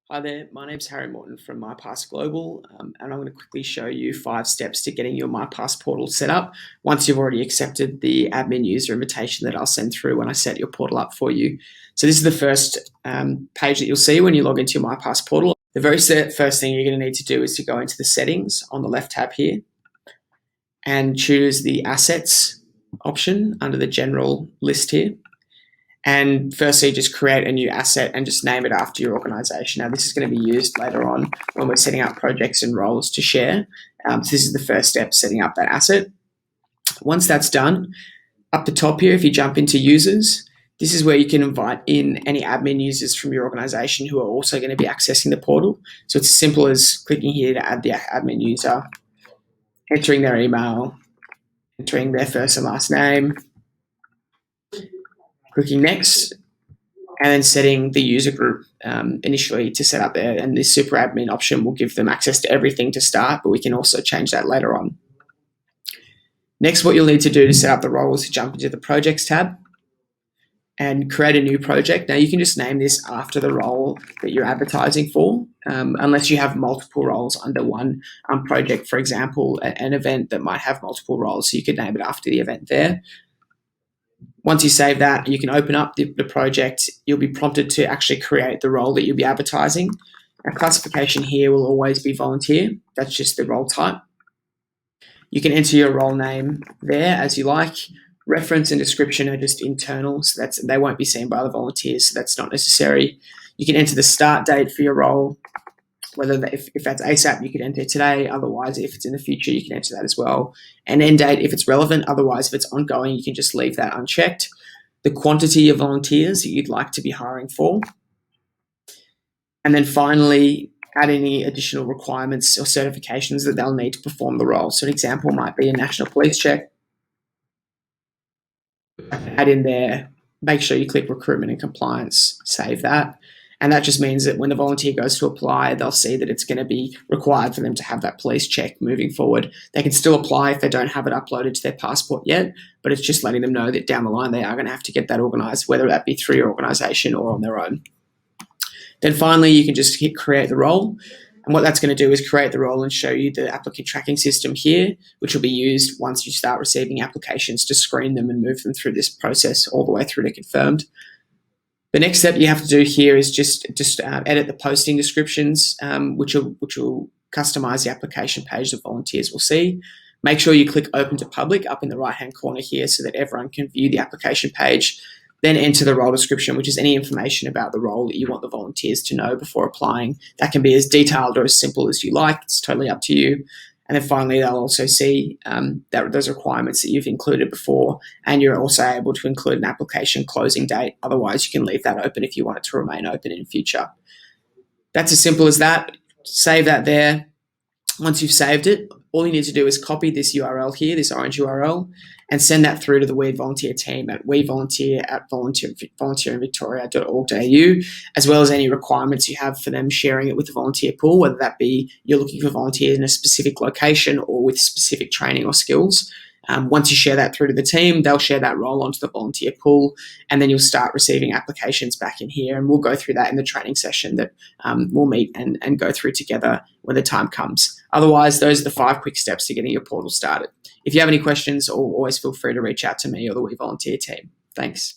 Hi there, my name's Harry Morton from MyPass Global, and I'm going to quickly show you 5 steps to getting your MyPass portal set up once you've already accepted the admin user invitation that I'll send through when I set your portal up for you. So this is the first page that you'll see when you log into your MyPass portal. The very first thing you're going to need to do is to go into the settings on the left tab here and choose the assets option under the general list here. And firstly, just create a new asset and just name it after your organization. Now, this is going to be used later on when we're setting up projects and roles to share. So this is the first step, setting up that asset. Once that's done, up the top here, if you jump into users, this is where you can invite in any admin users from your organization who are also going to be accessing the portal. So it's as simple as clicking here to add the admin user, entering their email, entering their first and last name, clicking next, and then setting the user group initially to set up there. And this super admin option will give them access to everything to start, but we can also change that later on. Next, what you'll need to do to set up the role is to jump into the projects tab and create a new project. Now, you can just name this after the role that you're advertising for, unless you have multiple roles under one project. For example, an event that might have multiple roles, so you could name it after the event there. Once you save that, you can open up the project. You'll be prompted to actually create the role that you'll be advertising. Our classification here will always be volunteer. That's just the role type. You can enter your role name there as you like. Reference and description are just internal, so they won't be seen by the volunteers, so that's not necessary. You can enter the start date for your role. If that's ASAP, you can enter today. Otherwise, if it's in the future, you can enter that as well. An end date if it's relevant. Otherwise, if it's ongoing, you can just leave that unchecked. The quantity of volunteers that you'd like to be hiring for. And then finally, add any additional requirements or certifications that they'll need to perform the role. So an example might be a national police check. Add in there, make sure you click recruitment and compliance, save that. And that just means that when the volunteer goes to apply, they'll see that it's going to be required for them to have that police check moving forward. They can still apply if they don't have it uploaded to their passport yet, but it's just letting them know that down the line they are going to have to get that organised, whether that be through your organisation or on their own. Then finally, you can just hit create the role. And what that's going to do is create the role and show you the applicant tracking system here, which will be used once you start receiving applications to screen them and move them through this process all the way through to confirmed. The next step you have to do here is just edit the posting descriptions, which will customize the application page that volunteers will see. Make sure you click open to public up in the right-hand corner here so that everyone can view the application page. Then enter the role description, which is any information about the role that you want the volunteers to know before applying. That can be as detailed or as simple as you like. It's totally up to you. And then finally, they'll also see those requirements that you've included before, and you're also able to include an application closing date. Otherwise, you can leave that open if you want it to remain open in future. That's as simple as that. Save that there. Once you've saved it, all you need to do is copy this URL here, this orange URL, and send that through to the weVolunteer team at weVolunteer@volunteerinvictoria.org.au, as well as any requirements you have for them sharing it with the volunteer pool, whether that be you're looking for volunteers in a specific location or with specific training or skills. Once you share that through to the team, they'll share that role onto the volunteer pool, and then you'll start receiving applications back in here. And we'll go through that in the training session that we'll meet and go through together when the time comes. Otherwise, those are the 5 quick steps to getting your portal started. If you have any questions, always feel free to reach out to me or the weVolunteer team. Thanks.